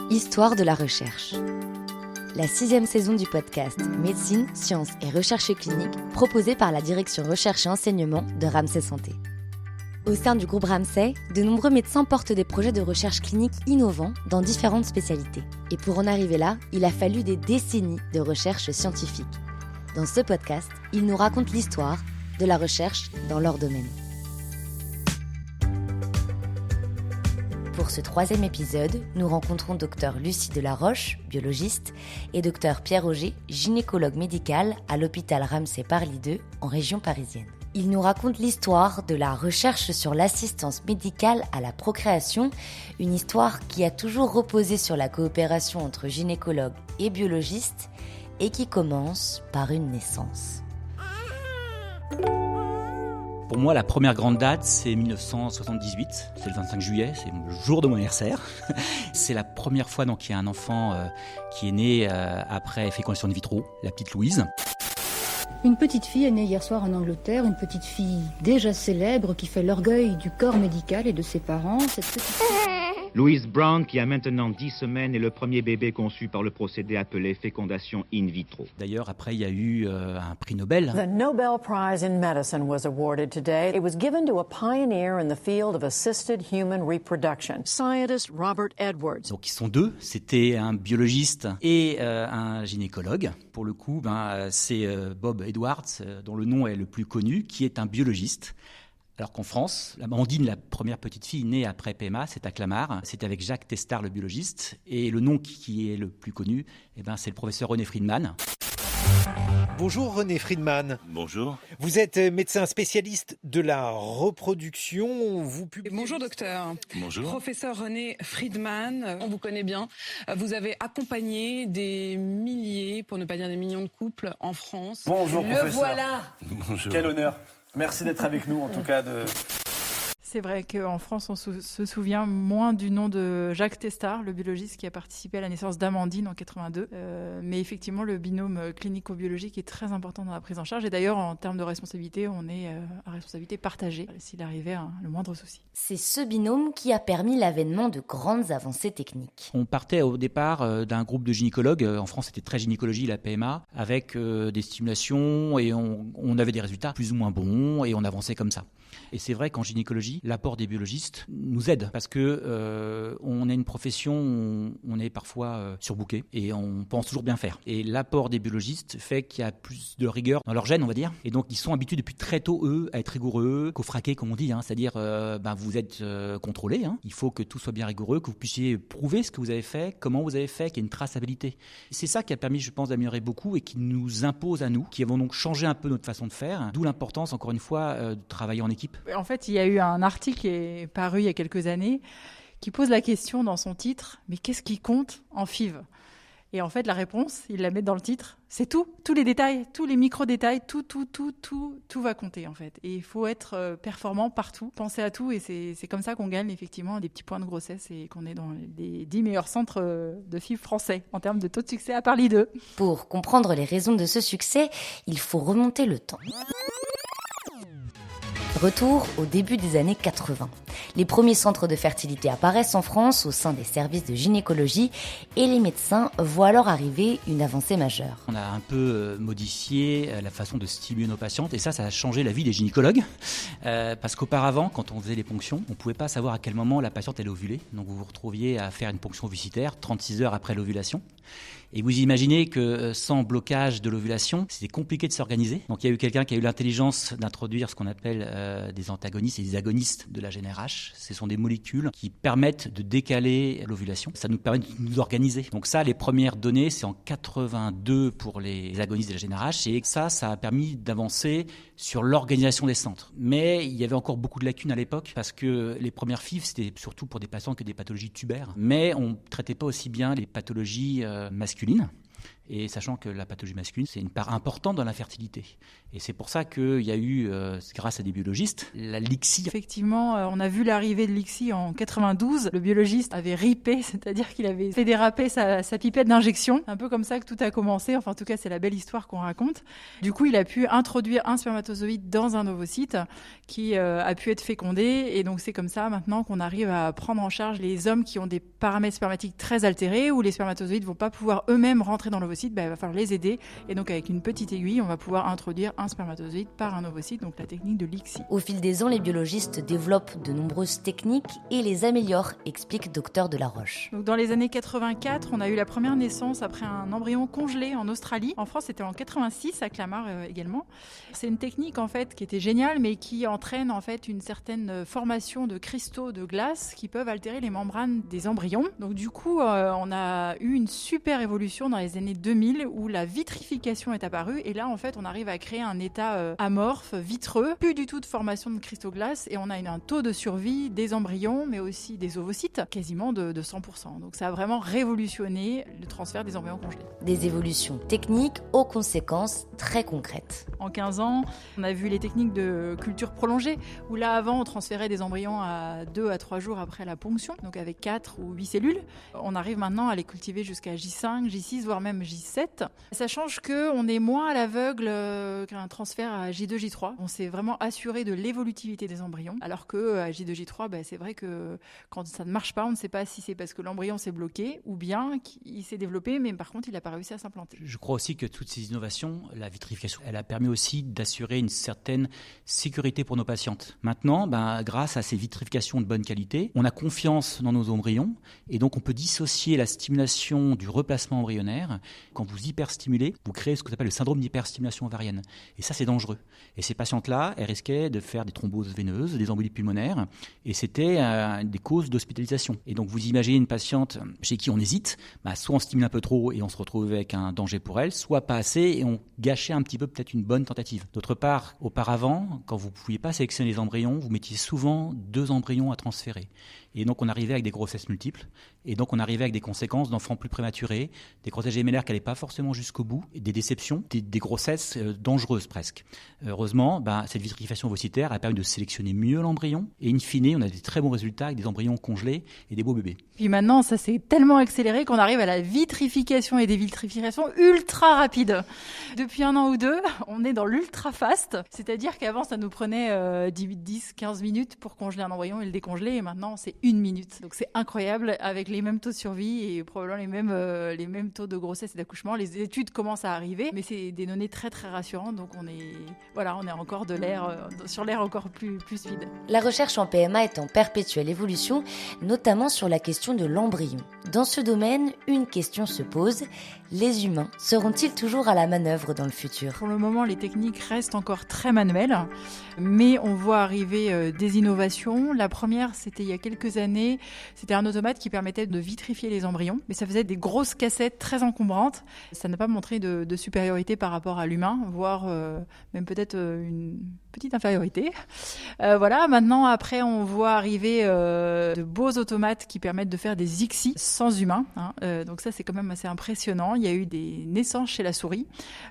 Histoire de la recherche. La 6e saison du podcast Médecine, Sciences et Recherche clinique proposée par la Direction Recherche et Enseignement de Ramsay Santé. Au sein du groupe Ramsay, de nombreux médecins portent des projets de recherche clinique innovants dans différentes spécialités. Et pour en arriver là, il a fallu des décennies de recherche scientifique. Dans ce podcast, ils nous racontent l'histoire de la recherche dans leur domaine. Pour ce 3e épisode, nous rencontrons Dr Lucie Delaroche, biologiste, et Dr Pierre Auger, gynécologue médical à l'hôpital Ramsay Paris 2 en région parisienne. Ils nous racontent l'histoire de la recherche sur l'assistance médicale à la procréation, une histoire qui a toujours reposé sur la coopération entre gynécologues et biologistes et qui commence par une naissance. Pour moi, la première grande date, c'est 1978, c'est le 25 juillet, c'est le jour de mon anniversaire. C'est la première fois qu'il y a un enfant qui est né après fécondation in vitro, la petite Louise. Une petite fille est née hier soir en Angleterre, une petite fille déjà célèbre qui fait l'orgueil du corps médical et de ses parents. Cette petite fille... Louise Brown, qui a maintenant 10 semaines, est le premier bébé conçu par le procédé appelé fécondation in vitro. D'ailleurs, après, il y a eu un prix Nobel. The Nobel Prize in Medicine was awarded today. It was given to a pioneer in the field of assisted human reproduction, scientist Robert Edwards. Donc, ils sont deux. C'était un biologiste et un gynécologue. Pour le coup, c'est Bob Edwards, dont le nom est le plus connu, qui est un biologiste. Alors qu'en France, Amandine, la première petite fille née après PMA, c'est à Clamart. C'est avec Jacques Testard, le biologiste. Et le nom qui est le plus connu, c'est le professeur René Friedman. Bonjour René Friedman. Bonjour. Vous êtes médecin spécialiste de la reproduction. Vous publiez... Bonjour docteur. Bonjour. Professeur René Friedman, on vous connaît bien. Vous avez accompagné des milliers, pour ne pas dire des millions de couples en France. Bonjour professeur. Le voilà. Bonjour. Quel honneur. Merci d'être avec nous en tout cas. C'est vrai qu'en France, on se souvient moins du nom de Jacques Testard, le biologiste qui a participé à la naissance d'Amandine en 82. Mais effectivement, le binôme clinico-biologique est très important dans la prise en charge. Et d'ailleurs, en termes de responsabilité, on est à responsabilité partagée s'il arrivait le moindre souci. C'est ce binôme qui a permis l'avènement de grandes avancées techniques. On partait au départ d'un groupe de gynécologues. En France, c'était très gynécologie, la PMA, avec des stimulations et on avait des résultats plus ou moins bons et on avançait comme ça. Et c'est vrai qu'en gynécologie, l'apport des biologistes nous aide parce que on a une profession où on est parfois surbooké et on pense toujours bien faire. Et l'apport des biologistes fait qu'il y a plus de rigueur dans leur gène, on va dire. Et donc ils sont habitués depuis très tôt, eux, à être rigoureux, qu'au fraqué, comme on dit, c'est-à-dire vous êtes contrôlé. Il faut que tout soit bien rigoureux, que vous puissiez prouver ce que vous avez fait, comment vous avez fait, qu'il y ait une traçabilité. C'est ça qui a permis, je pense, d'améliorer beaucoup et qui nous impose à nous, qui avons donc changé un peu notre façon de faire. D'où l'importance, encore une fois, de travailler en équipe. En fait, il y a eu un article qui est paru il y a quelques années qui pose la question dans son titre, mais qu'est-ce qui compte en FIV ? Et en fait, la réponse, il la met dans le titre, c'est tout, tous les détails, tous les micro-détails, tout va compter en fait. Et il faut être performant partout, penser à tout et c'est comme ça qu'on gagne effectivement des petits points de grossesse et qu'on est dans les 10 meilleurs centres de FIV français en termes de taux de succès à Paris 2. Pour comprendre les raisons de ce succès, il faut remonter le temps. Retour au début des années 80. Les premiers centres de fertilité apparaissent en France au sein des services de gynécologie et les médecins voient alors arriver une avancée majeure. On a un peu modifié la façon de stimuler nos patientes et ça a changé la vie des gynécologues parce qu'auparavant, quand on faisait les ponctions, on ne pouvait pas savoir à quel moment la patiente allait ovuler. Donc vous vous retrouviez à faire une ponction ovicitaire 36 heures après l'ovulation. Et vous imaginez que sans blocage de l'ovulation, c'était compliqué de s'organiser. Donc il y a eu quelqu'un qui a eu l'intelligence d'introduire ce qu'on appelle des antagonistes et des agonistes de la GnRH. Ce sont des molécules qui permettent de décaler l'ovulation. Ça nous permet de nous organiser. Donc ça, les premières données, c'est en 82 pour les agonistes de la GnRH. Et ça a permis d'avancer sur l'organisation des centres. Mais il y avait encore beaucoup de lacunes à l'époque parce que les premières FIV, c'était surtout pour des patients que des pathologies tubaires. Mais on ne traitait pas aussi bien les pathologies masculines. Et sachant que la pathologie masculine, c'est une part importante dans la fertilité. Et c'est pour ça qu'il y a eu, grâce à des biologistes, la LICSI. Effectivement, on a vu l'arrivée de l'ICSI en 92. Le biologiste avait ripé, c'est-à-dire qu'il avait fait déraper sa pipette d'injection. Un peu comme ça que tout a commencé. Enfin, en tout cas, c'est la belle histoire qu'on raconte. Du coup, il a pu introduire un spermatozoïde dans un ovocyte qui a pu être fécondé. Et donc, c'est comme ça maintenant qu'on arrive à prendre en charge les hommes qui ont des paramètres spermatiques très altérés, où les spermatozoïdes ne vont pas pouvoir eux-mêmes rentrer dans l'ovocyte. Il va falloir les aider. Et donc, avec une petite aiguille, on va pouvoir introduire un spermatozoïde par un ovocyte, donc la technique de l'ICSI. Au fil des ans, les biologistes développent de nombreuses techniques et les améliorent, explique Dr Delaroche. Donc dans les années 84, on a eu la première naissance après un embryon congelé en Australie. En France, c'était en 86 à Clamart également. C'est une technique en fait qui était géniale, mais qui entraîne en fait une certaine formation de cristaux de glace qui peuvent altérer les membranes des embryons. Donc du coup, on a eu une super évolution dans les années 2000 où la vitrification est apparue. Et là, en fait, on arrive à créer un état amorphe, vitreux, plus du tout de formation de cristaux glace, et on a un taux de survie des embryons, mais aussi des ovocytes, quasiment de 100%. Donc ça a vraiment révolutionné le transfert des embryons congelés. Des évolutions techniques aux conséquences très concrètes. En 15 ans, on a vu les techniques de culture prolongée, où là avant on transférait des embryons à 2 à 3 jours après la ponction, donc avec 4 ou 8 cellules. On arrive maintenant à les cultiver jusqu'à J5, J6, voire même J7. Ça change qu'on est moins à l'aveugle qu'un transfert à J2, J3. On s'est vraiment assuré de l'évolutivité des embryons, alors que à J2, J3, c'est vrai que quand ça ne marche pas, on ne sait pas si c'est parce que l'embryon s'est bloqué ou bien qu'il s'est développé, mais par contre, il n'a pas réussi à s'implanter. Je crois aussi que toutes ces innovations, la vitrification, elle a permis aussi d'assurer une certaine sécurité pour nos patientes. Maintenant, grâce à ces vitrifications de bonne qualité, on a confiance dans nos embryons et donc on peut dissocier la stimulation du replacement embryonnaire. Quand vous hyperstimulez, vous créez ce qu'on appelle le syndrome d'hyperstimulation ovarienne. Et ça, c'est dangereux. Et ces patientes-là, elles risquaient de faire des thromboses veineuses, des embolies pulmonaires, et c'était des causes d'hospitalisation. Et donc, vous imaginez une patiente chez qui on hésite, soit on stimule un peu trop et on se retrouve avec un danger pour elle, soit pas assez et on gâchait un petit peu peut-être une bonne tentative. D'autre part, auparavant, quand vous ne pouviez pas sélectionner les embryons, vous mettiez souvent 2 embryons à transférer. Et donc, on arrivait avec des grossesses multiples, et donc on arrivait avec des conséquences d'enfants plus prématurés, des grossesses gémellaires qui n'allaient pas forcément jusqu'au bout, et des déceptions, des grossesses dangereuses presque. Heureusement, cette vitrification ovocytaire a permis de sélectionner mieux l'embryon, et in fine, on a des très bons résultats avec des embryons congelés et des beaux bébés. Puis maintenant, ça s'est tellement accéléré qu'on arrive à la vitrification et des vitrifications ultra rapides. Depuis 1 an ou 2, on est dans l'ultra fast, c'est-à-dire qu'avant, ça nous prenait 10, 15 minutes pour congeler un embryon et le décongeler, et maintenant, c'est 1 minute. Donc c'est incroyable, avec les mêmes taux de survie et probablement les mêmes taux de grossesse et d'accouchement. Les études commencent à arriver, mais c'est des données très très rassurantes, donc on est encore sur l'air encore plus vide. La recherche en PMA est en perpétuelle évolution, notamment sur la question de l'embryon. Dans ce domaine, une question se pose, les humains seront-ils toujours à la manœuvre dans le futur ? Pour le moment, les techniques restent encore très manuelles, mais on voit arriver des innovations. La première, c'était il y a quelques années, c'était un automate qui permettait de vitrifier les embryons, mais ça faisait des grosses cassettes très encombrantes. Ça n'a pas montré de supériorité par rapport à l'humain, voire même peut-être une petite infériorité. Maintenant, après, on voit arriver de beaux automates qui permettent de faire des ICSI sans humain. Donc ça, c'est quand même assez impressionnant. Il y a eu des naissances chez la souris.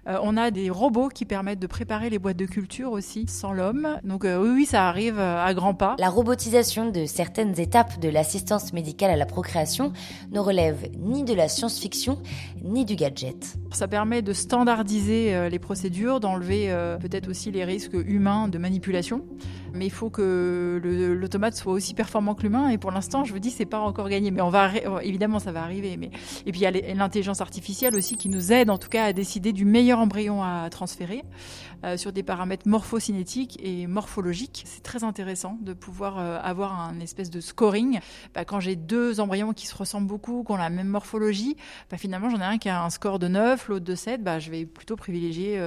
On a des robots qui permettent de préparer les boîtes de culture aussi, sans l'homme. Donc oui, ça arrive à grands pas. La robotisation de certaines étapes de l'assistance médicale à la procréation ne relève ni de la science-fiction, ni du gadget. Ça permet de standardiser les procédures, d'enlever peut-être aussi les risques humains de manipulation. Mais il faut que l'automate soit aussi performant que l'humain. Et pour l'instant, je vous dis, c'est pas encore gagné. Mais évidemment, ça va arriver. Et puis, il y a l'intelligence artificielle aussi qui nous aide, en tout cas, à décider du meilleur embryon à transférer sur des paramètres morphocinétiques et morphologiques. C'est très intéressant de pouvoir avoir un espèce de scoring. Quand j'ai 2 embryons qui se ressemblent beaucoup, qui ont la même morphologie, finalement, j'en ai un qui a un score de 9, l'autre de 7. Je vais plutôt privilégier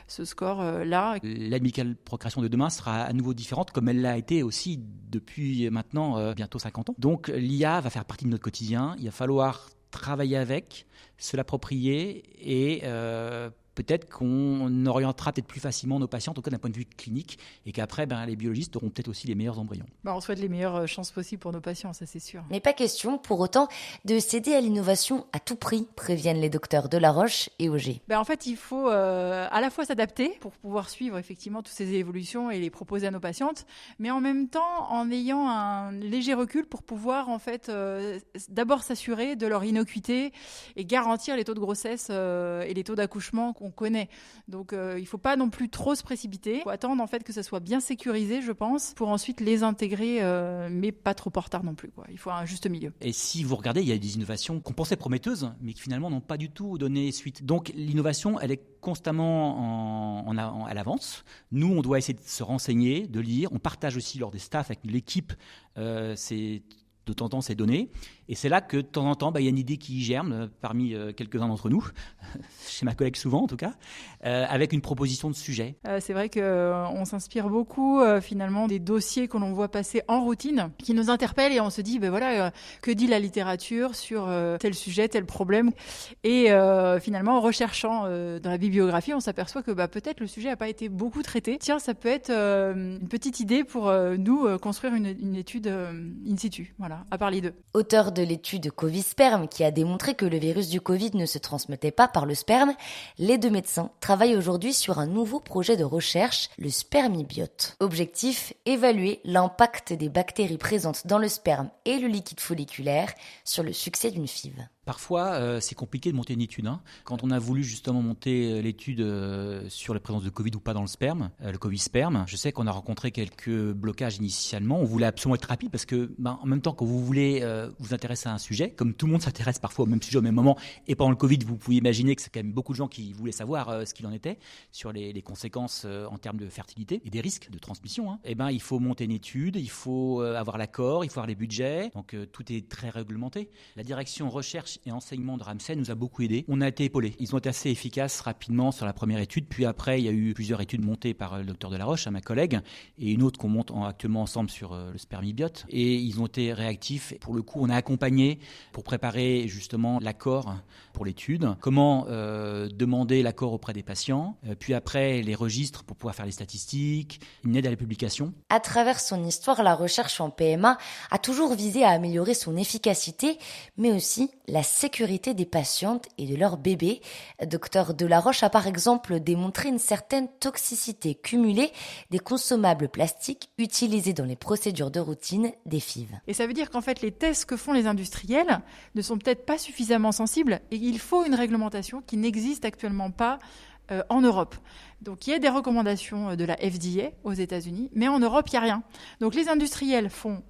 ce score-là. L'aide médicale procréation de demain sera à nouveau différente, comme elle l'a été aussi depuis maintenant bientôt 50 ans. Donc l'IA va faire partie de notre quotidien. Il va falloir travailler avec, se l'approprier et peut-être qu'on orientera peut-être plus facilement nos patients, en tout cas d'un point de vue clinique, et qu'après, les biologistes auront peut-être aussi les meilleurs embryons. On souhaite les meilleures chances possibles pour nos patients, ça c'est sûr. Mais pas question, pour autant, de céder à l'innovation à tout prix, préviennent les docteurs Delaroche et Auger. En fait, il faut à la fois s'adapter pour pouvoir suivre effectivement toutes ces évolutions et les proposer à nos patientes, mais en même temps en ayant un léger recul pour pouvoir en fait d'abord s'assurer de leur innocuité et garantir les taux de grossesse et les taux d'accouchement qu'on connaît. Donc il ne faut pas non plus trop se précipiter. Il faut attendre en fait que ça soit bien sécurisé, je pense, pour ensuite les intégrer, mais pas trop en retard non plus, quoi. Il faut un juste milieu. Et si vous regardez, il y a des innovations qu'on pensait prometteuses, mais qui finalement n'ont pas du tout donné suite. Donc l'innovation, elle est constamment à l'avance. Nous, on doit essayer de se renseigner, de lire. On partage aussi lors des staffs avec l'équipe de temps en temps ces données. Et c'est là que de temps en temps, il y a une idée qui germe parmi quelques-uns d'entre nous, chez ma collègue souvent en tout cas, avec une proposition de sujet. C'est vrai qu'on s'inspire beaucoup finalement des dossiers que l'on voit passer en routine, qui nous interpellent et on se dit, que dit la littérature sur tel sujet, tel problème. Et finalement, en recherchant dans la bibliographie, on s'aperçoit que peut-être le sujet n'a pas été beaucoup traité. Tiens, ça peut être une petite idée pour nous construire une étude in situ, voilà, à part les deux. Auteur de l'étude Covid-Sperme qui a démontré que le virus du Covid ne se transmettait pas par le sperme, les deux médecins travaillent aujourd'hui sur un nouveau projet de recherche, le spermibiote. Objectif, évaluer l'impact des bactéries présentes dans le sperme et le liquide folliculaire sur le succès d'une FIV. Parfois, c'est compliqué de monter une étude. Quand on a voulu justement monter l'étude sur la présence de Covid ou pas dans le sperme, le Covid-Sperme, je sais qu'on a rencontré quelques blocages initialement. On voulait absolument être rapide parce que, en même temps que vous voulez vous intéresser à un sujet, comme tout le monde s'intéresse parfois au même sujet au même moment, et pendant le Covid, vous pouvez imaginer que c'est quand même beaucoup de gens qui voulaient savoir ce qu'il en était sur les conséquences en termes de fertilité et des risques de transmission. Il faut monter une étude, il faut avoir l'accord, il faut avoir les budgets. Donc tout est très réglementé. La direction recherche et enseignement de Ramsay nous a beaucoup aidé. On a été épaulés. Ils ont été assez efficaces rapidement sur la première étude. Puis après, il y a eu plusieurs études montées par le docteur Delaroche, ma collègue, et une autre qu'on monte actuellement ensemble sur le spermibiote. Et ils ont été réactifs. Pour le coup, on a accompagné pour préparer justement l'accord pour l'étude. Comment demander l'accord auprès des patients. Puis après, les registres pour pouvoir faire les statistiques, une aide à la publication. À travers son histoire, la recherche en PMA a toujours visé à améliorer son efficacité, mais aussi la sécurité des patientes et de leurs bébés. Dr Delaroche a par exemple démontré une certaine toxicité cumulée des consommables plastiques utilisés dans les procédures de routine des FIV. Et ça veut dire qu'en fait, les tests que font les industriels ne sont peut-être pas suffisamment sensibles et il faut une réglementation qui n'existe actuellement pas en Europe. Donc il y a des recommandations de la FDA aux États-Unis, mais en Europe, il n'y a rien. Donc les industriels font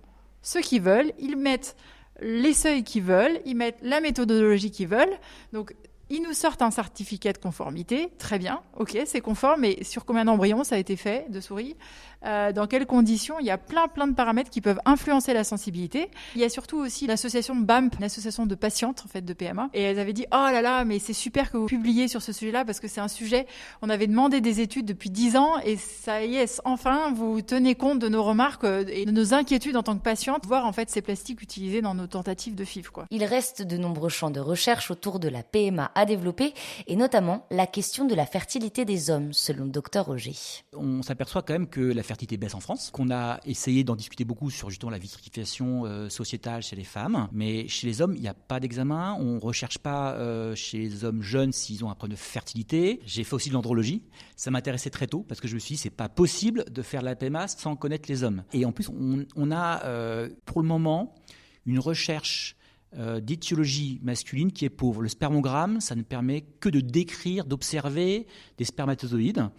ce qu'ils veulent, ils mettent les seuils qu'ils veulent, ils mettent la méthodologie qu'ils veulent. Donc, ils nous sortent un certificat de conformité. Très bien, ok, c'est conforme, mais sur combien d'embryons ça a été fait, de souris ? Dans quelles conditions ? Il y a plein de paramètres qui peuvent influencer la sensibilité. Il y a surtout aussi l'association BAMP, une association de patientes en fait de PMA. Et elles avaient dit « Oh là là, mais c'est super que vous publiez sur ce sujet-là parce que c'est un sujet, on avait demandé des études depuis 10 ans et ça y est, enfin, vous tenez compte de nos remarques et de nos inquiétudes en tant que patiente, voir en fait ces plastiques utilisés dans nos tentatives de FIV, quoi. » Il reste de nombreux champs de recherche autour de la PMA à développer et notamment la question de la fertilité des hommes, selon le docteur Auger. On s'aperçoit quand même que la fertilité baisse en France, qu'on a essayé d'en discuter beaucoup sur justement la vitrification sociétale chez les femmes, mais chez les hommes, il n'y a pas d'examen, on ne recherche pas chez les hommes jeunes s'ils ont un problème de fertilité. J'ai fait aussi de l'andrologie, ça m'intéressait très tôt parce que je me suis dit c'est pas possible de faire de la PMA sans connaître les hommes. Et en plus, on a pour le moment une recherche d'étiologie masculine qui est pauvre. Le spermogramme, ça ne permet que de décrire, d'observer des spermatozoïdes,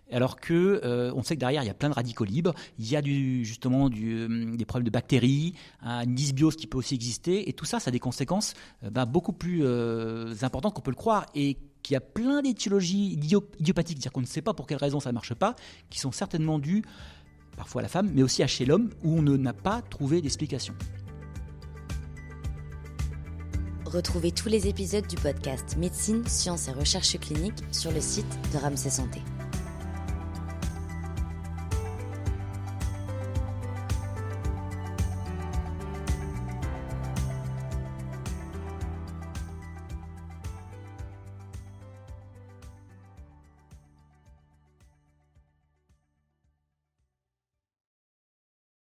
alors que on sait que derrière il y a plein de radicaux libres, il y a des problèmes de bactéries, une dysbiose qui peut aussi exister, et tout ça, ça a des conséquences beaucoup plus importantes qu'on peut le croire, et qu'il y a plein d'étiologies idiopathiques, c'est-à-dire qu'on ne sait pas pour quelle raison ça ne marche pas, qui sont certainement dues parfois à la femme, mais aussi à chez l'homme, où on n'a pas trouvé d'explication. Retrouvez tous les épisodes du podcast Médecine, Sciences et Recherche cliniques sur le site de Ramsay Santé.